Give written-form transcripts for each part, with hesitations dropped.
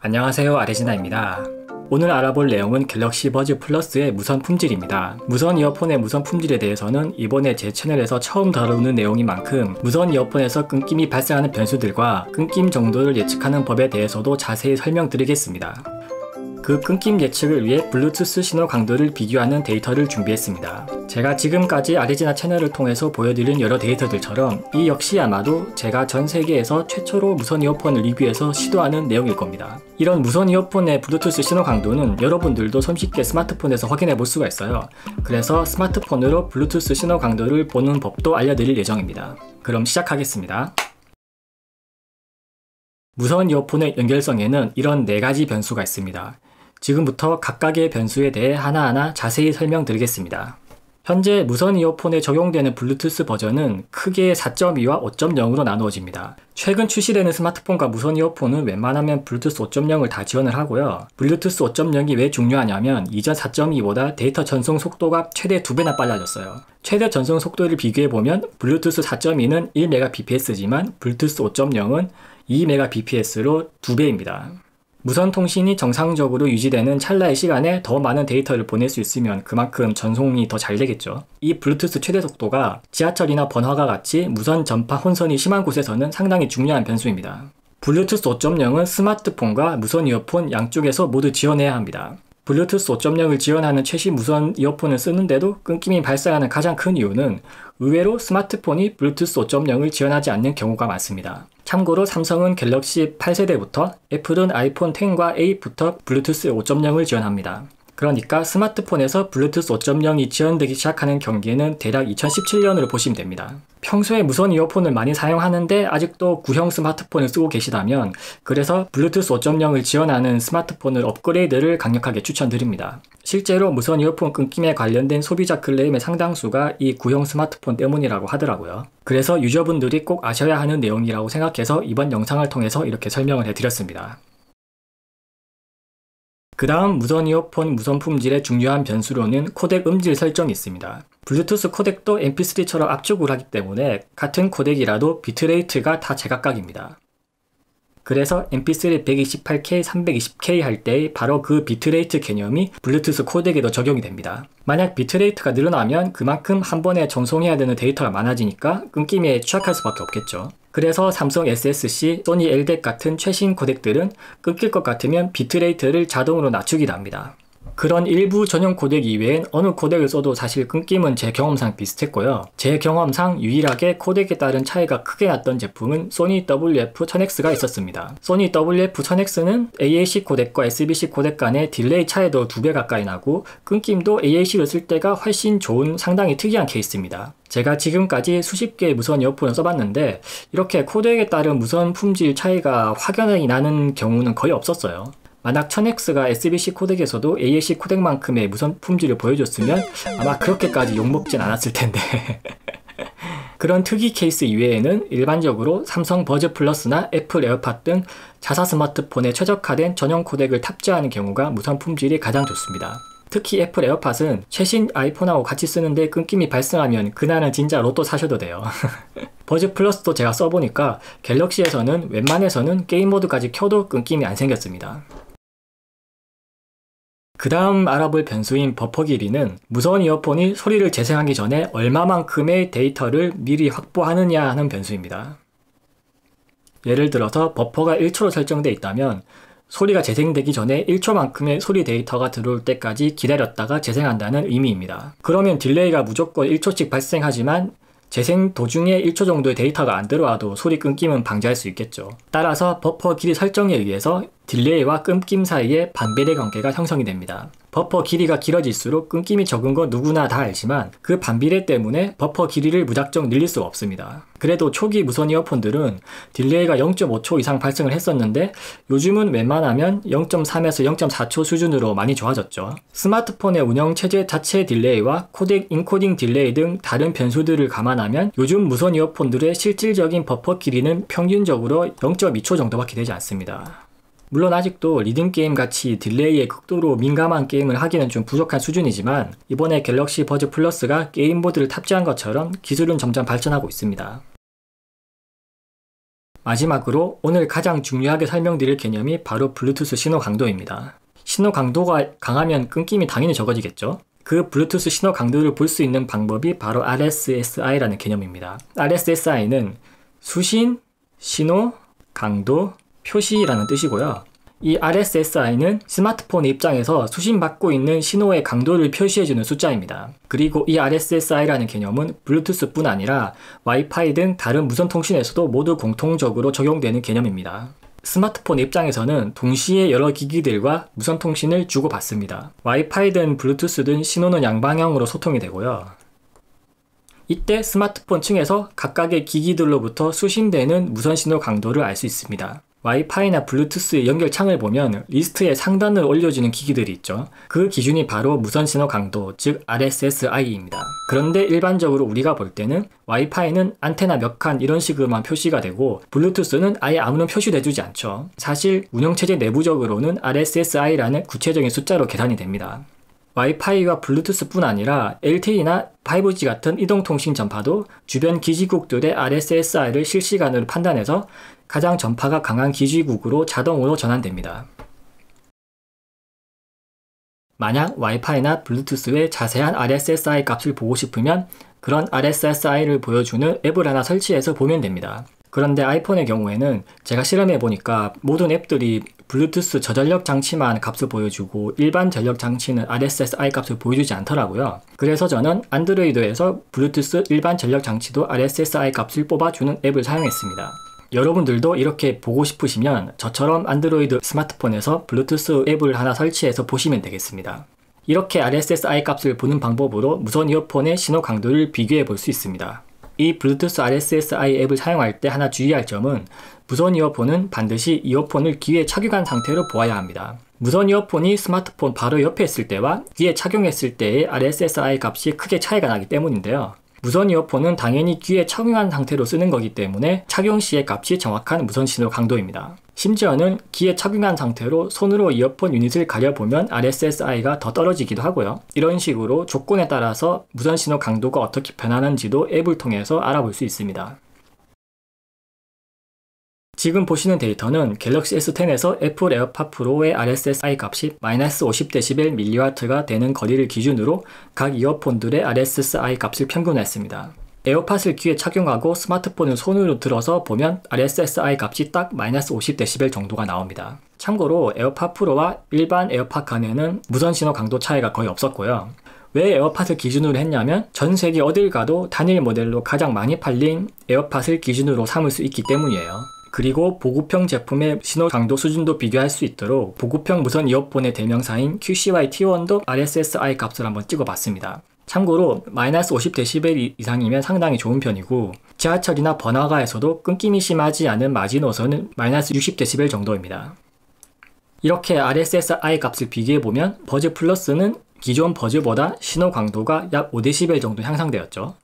안녕하세요, 아레지나입니다. 오늘 알아볼 내용은 갤럭시 버즈 플러스의 무선 품질입니다. 무선 이어폰의 무선 품질에 대해서는 이번에 제 채널에서 처음 다루는 내용인 만큼 무선 이어폰에서 끊김이 발생하는 변수들과 끊김 정도를 예측하는 법에 대해서도 자세히 설명드리겠습니다. 그 끊김 예측을 위해 블루투스 신호 강도를 비교하는 데이터를 준비했습니다. 제가 지금까지 아레지나 채널을 통해서 보여드린 여러 데이터들처럼 이 역시 아마도 제가 전 세계에서 최초로 무선 이어폰을 리뷰해서 시도하는 내용일 겁니다. 이런 무선 이어폰의 블루투스 신호 강도는 여러분들도 손쉽게 스마트폰에서 확인해 볼 수가 있어요. 그래서 스마트폰으로 블루투스 신호 강도를 보는 법도 알려드릴 예정입니다. 그럼 시작하겠습니다. 무선 이어폰의 연결성에는 이런 4가지 변수가 있습니다. 지금부터 각각의 변수에 대해 하나하나 자세히 설명드리겠습니다. 현재 무선 이어폰에 적용되는 블루투스 버전은 크게 4.2와 5.0으로 나누어집니다. 최근 출시되는 스마트폰과 무선 이어폰은 웬만하면 블루투스 5.0을 다 지원을 하고요. 블루투스 5.0이 왜 중요하냐면 이전 4.2보다 데이터 전송 속도가 최대 2배나 빨라졌어요. 최대 전송 속도를 비교해보면 블루투스 4.2는 1Mbps지만 블루투스 5.0은 2Mbps로 2배입니다. 무선 통신이 정상적으로 유지되는 찰나의 시간에 더 많은 데이터를 보낼 수 있으면 그만큼 전송이 더 잘 되겠죠. 이 블루투스 최대 속도가 지하철이나 번화가 같이 무선 전파 혼선이 심한 곳에서는 상당히 중요한 변수입니다. 블루투스 5.0은 스마트폰과 무선 이어폰 양쪽에서 모두 지원해야 합니다. 블루투스 5.0을 지원하는 최신 무선 이어폰을 쓰는데도 끊김이 발생하는 가장 큰 이유는 의외로 스마트폰이 블루투스 5.0을 지원하지 않는 경우가 많습니다. 참고로 삼성은 갤럭시 8세대부터, 애플은 아이폰 X과 8부터 블루투스 5.0을 지원합니다. 그러니까 스마트폰에서 블루투스 5.0이 지원되기 시작하는 경기에는 대략 2017년으로 보시면 됩니다. 평소에 무선 이어폰을 많이 사용하는데 아직도 구형 스마트폰을 쓰고 계시다면 그래서 블루투스 5.0을 지원하는 스마트폰을 업그레이드를 강력하게 추천드립니다. 실제로 무선 이어폰 끊김에 관련된 소비자 클레임의 상당수가 이 구형 스마트폰 때문이라고 하더라고요. 그래서 유저분들이 꼭 아셔야 하는 내용이라고 생각해서 이번 영상을 통해서 이렇게 설명을 해드렸습니다. 그 다음 무선 이어폰 무선 품질의 중요한 변수로는 코덱 음질 설정이 있습니다. 블루투스 코덱도 mp3처럼 압축을 하기 때문에 같은 코덱이라도 비트레이트가 다 제각각입니다. 그래서 mp3 128K, 320K 할 때 바로 그 비트레이트 개념이 블루투스 코덱에도 적용이 됩니다. 만약 비트레이트가 늘어나면 그만큼 한 번에 전송해야 되는 데이터가 많아지니까 끊김에 취약할 수밖에 없겠죠. 그래서 삼성 SSC, 소니 LDAC 같은 최신 코덱들은 끊길 것 같으면 비트레이트를 자동으로 낮추기도 합니다. 그런 일부 전용 코덱 이외엔 어느 코덱을 써도 사실 끊김은 제 경험상 비슷했고요. 제 경험상 유일하게 코덱에 따른 차이가 크게 났던 제품은 소니 WF-1000X가 있었습니다. 소니 WF-1000X는 AAC 코덱과 SBC 코덱 간의 딜레이 차이도 2배 가까이 나고 끊김도 AAC를 쓸 때가 훨씬 좋은 상당히 특이한 케이스입니다. 제가 지금까지 수십 개의 무선 이어폰을 써봤는데 이렇게 코덱에 따른 무선 품질 차이가 확연하게 나는 경우는 거의 없었어요. 만약 1000X가 SBC 코덱에서도 AAC 코덱만큼의 무선 품질을 보여줬으면 아마 그렇게까지 욕먹진 않았을 텐데 그런 특이 케이스 이외에는 일반적으로 삼성 버즈 플러스나 애플 에어팟 등 자사 스마트폰에 최적화된 전용 코덱을 탑재하는 경우가 무선 품질이 가장 좋습니다. 특히 애플 에어팟은 최신 아이폰하고 같이 쓰는데 끊김이 발생하면 그날은 진짜 로또 사셔도 돼요. 버즈 플러스도 제가 써보니까 갤럭시에서는 웬만해서는 게임 모드까지 켜도 끊김이 안 생겼습니다. 그 다음 알아볼 변수인 버퍼 길이는 무선 이어폰이 소리를 재생하기 전에 얼마만큼의 데이터를 미리 확보하느냐 하는 변수입니다. 예를 들어서 버퍼가 1초로 설정되어 있다면 소리가 재생되기 전에 1초만큼의 소리 데이터가 들어올 때까지 기다렸다가 재생한다는 의미입니다. 그러면 딜레이가 무조건 1초씩 발생하지만 재생 도중에 1초 정도의 데이터가 안 들어와도 소리 끊김은 방지할 수 있겠죠. 따라서 버퍼 길이 설정에 의해서 딜레이와 끊김 사이에 반비례 관계가 형성이 됩니다. 버퍼 길이가 길어질수록 끊김이 적은 건 누구나 다 알지만 그 반비례 때문에 버퍼 길이를 무작정 늘릴 수가 없습니다. 그래도 초기 무선 이어폰들은 딜레이가 0.5초 이상 발생을 했었는데 요즘은 웬만하면 0.3에서 0.4초 수준으로 많이 좋아졌죠. 스마트폰의 운영체제 자체 딜레이와 코덱 인코딩 딜레이 등 다른 변수들을 감안하면 요즘 무선 이어폰들의 실질적인 버퍼 길이는 평균적으로 0.2초 정도밖에 되지 않습니다. 물론 아직도 리듬게임 같이 딜레이에 극도로 민감한 게임을 하기는 좀 부족한 수준이지만 이번에 갤럭시 버즈 플러스가 게임 모드를 탑재한 것처럼 기술은 점점 발전하고 있습니다. 마지막으로 오늘 가장 중요하게 설명드릴 개념이 바로 블루투스 신호 강도입니다. 신호 강도가 강하면 끊김이 당연히 적어지겠죠. 그 블루투스 신호 강도를 볼 수 있는 방법이 바로 RSSI라는 개념입니다. RSSI는 수신, 신호, 강도, 표시라는 뜻이고요. 이 RSSI는 스마트폰의 입장에서 수신받고 있는 신호의 강도를 표시해주는 숫자입니다. 그리고 이 RSSI라는 개념은 블루투스뿐 아니라 와이파이 등 다른 무선 통신에서도 모두 공통적으로 적용되는 개념입니다. 스마트폰 입장에서는 동시에 여러 기기들과 무선 통신을 주고받습니다. 와이파이든 블루투스든 신호는 양방향으로 소통이 되고요. 이때 스마트폰 층에서 각각의 기기들로부터 수신되는 무선 신호 강도를 알 수 있습니다. 와이파이나 블루투스의 연결 창을 보면 리스트에 상단을 올려주는 기기들이 있죠. 그 기준이 바로 무선 신호 강도, 즉 RSSI입니다. 그런데 일반적으로 우리가 볼 때는 와이파이는 안테나 몇 칸 이런 식으로만 표시가 되고 블루투스는 아예 아무런 표시도 해주지 않죠. 사실 운영체제 내부적으로는 RSSI라는 구체적인 숫자로 계산이 됩니다. 와이파이와 블루투스뿐 아니라 LTE나 5G 같은 이동통신 전파도 주변 기지국들의 RSSI를 실시간으로 판단해서 가장 전파가 강한 기지국으로 자동으로 전환됩니다. 만약 와이파이나 블루투스의 자세한 RSSI 값을 보고 싶으면 그런 RSSI를 보여주는 앱을 하나 설치해서 보면 됩니다. 그런데 아이폰의 경우에는 제가 실험해보니까 모든 앱들이 블루투스 저전력 장치만 값을 보여주고 일반 전력 장치는 RSSI 값을 보여주지 않더라고요. 그래서 저는 안드로이드에서 블루투스 일반 전력 장치도 RSSI 값을 뽑아주는 앱을 사용했습니다. 여러분들도 이렇게 보고 싶으시면 저처럼 안드로이드 스마트폰에서 블루투스 앱을 하나 설치해서 보시면 되겠습니다. 이렇게 RSSI 값을 보는 방법으로 무선 이어폰의 신호 강도를 비교해 볼 수 있습니다. 이 블루투스 RSSI 앱을 사용할 때 하나 주의할 점은 무선 이어폰은 반드시 이어폰을 귀에 착용한 상태로 보아야 합니다. 무선 이어폰이 스마트폰 바로 옆에 있을 때와 귀에 착용했을 때의 RSSI 값이 크게 차이가 나기 때문인데요. 무선 이어폰은 당연히 귀에 착용한 상태로 쓰는 거기 때문에 착용 시의 값이 정확한 무선 신호 강도입니다. 심지어는 귀에 착용한 상태로 손으로 이어폰 유닛을 가려보면 RSSI가 더 떨어지기도 하고요. 이런 식으로 조건에 따라서 무선 신호 강도가 어떻게 변하는지도 앱을 통해서 알아볼 수 있습니다. 지금 보시는 데이터는 갤럭시 S10에서 애플 에어팟 프로의 RSSI 값이 -50dBmW가 되는 거리를 기준으로 각 이어폰들의 RSSI 값을 평균했습니다. 에어팟을 귀에 착용하고 스마트폰을 손으로 들어서 보면 RSSI 값이 딱 -50dB 정도가 나옵니다. 참고로 에어팟 프로와 일반 에어팟 간에는 무선 신호 강도 차이가 거의 없었고요. 왜 에어팟을 기준으로 했냐면 전 세계 어딜 가도 단일 모델로 가장 많이 팔린 에어팟을 기준으로 삼을 수 있기 때문이에요. 그리고 보급형 제품의 신호 강도 수준도 비교할 수 있도록 보급형 무선 이어폰의 대명사인 QCY-T1도 RSSI 값을 한번 찍어봤습니다. 참고로 -50dB 이상이면 상당히 좋은 편이고 지하철이나 번화가에서도 끊김이 심하지 않은 마지노선은 -60dB 정도입니다. 이렇게 RSSI 값을 비교해보면 버즈 플러스는 기존 버즈보다 신호 강도가 약 5dB 정도 향상되었죠.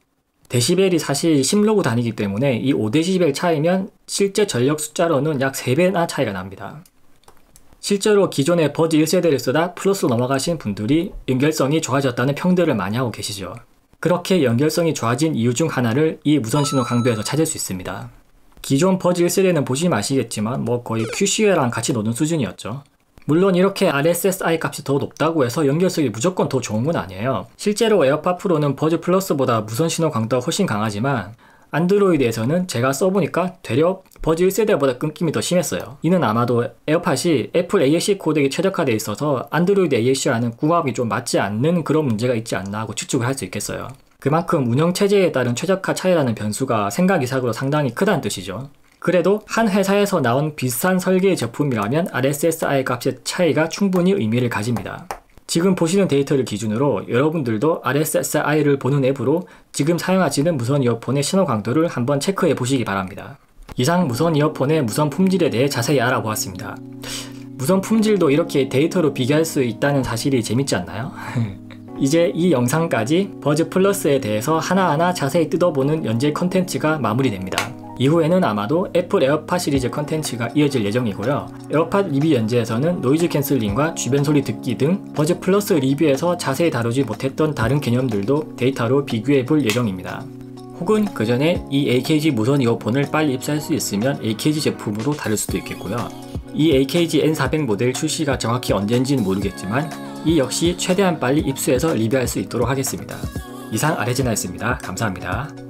데시벨이 사실 심로고 단위이기 때문에 이 5dB 차이면 실제 전력 숫자로는 약 3배나 차이가 납니다. 실제로 기존의 버즈 1세대를 쓰다 플러스 넘어가신 분들이 연결성이 좋아졌다는 평들을 많이 하고 계시죠. 그렇게 연결성이 좋아진 이유 중 하나를 이 무선 신호 강도에서 찾을 수 있습니다. 기존 버즈 1세대는 보시면 아시겠지만 거의 QCO랑 같이 노는 수준이었죠. 물론 이렇게 RSSI 값이 더 높다고 해서 연결성이 무조건 더 좋은 건 아니에요. 실제로 에어팟 프로는 버즈 플러스보다 무선 신호 강도가 훨씬 강하지만 안드로이드에서는 제가 써보니까 되려 버즈 1세대보다 끊김이 더 심했어요. 이는 아마도 에어팟이 애플 AAC 코덱이 최적화되어 있어서 안드로이드 AAC와는 궁합이 좀 맞지 않는 그런 문제가 있지 않나 하고 추측을 할 수 있겠어요. 그만큼 운영체제에 따른 최적화 차이라는 변수가 생각 이상으로 상당히 크다는 뜻이죠. 그래도 한 회사에서 나온 비슷한 설계의 제품이라면 RSSI 값의 차이가 충분히 의미를 가집니다. 지금 보시는 데이터를 기준으로 여러분들도 RSSI를 보는 앱으로 지금 사용하시는 무선 이어폰의 신호 강도를 한번 체크해 보시기 바랍니다. 이상 무선 이어폰의 무선 품질에 대해 자세히 알아보았습니다. 무선 품질도 이렇게 데이터로 비교할 수 있다는 사실이 재밌지 않나요? 이제 이 영상까지 버즈 플러스에 대해서 하나하나 자세히 뜯어보는 연재 컨텐츠가 마무리됩니다. 이후에는 아마도 애플 에어팟 시리즈 컨텐츠가 이어질 예정이고요. 에어팟 리뷰 연재에서는 노이즈 캔슬링과 주변 소리 듣기 등 버즈 플러스 리뷰에서 자세히 다루지 못했던 다른 개념들도 데이터로 비교해 볼 예정입니다. 혹은 그 전에 이 AKG 무선 이어폰을 빨리 입수할 수 있으면 AKG 제품으로 다를 수도 있겠고요. 이 AKG N400 모델 출시가 정확히 언젠지는 모르겠지만 이 역시 최대한 빨리 입수해서 리뷰할 수 있도록 하겠습니다. 이상 아레지나였습니다. 감사합니다.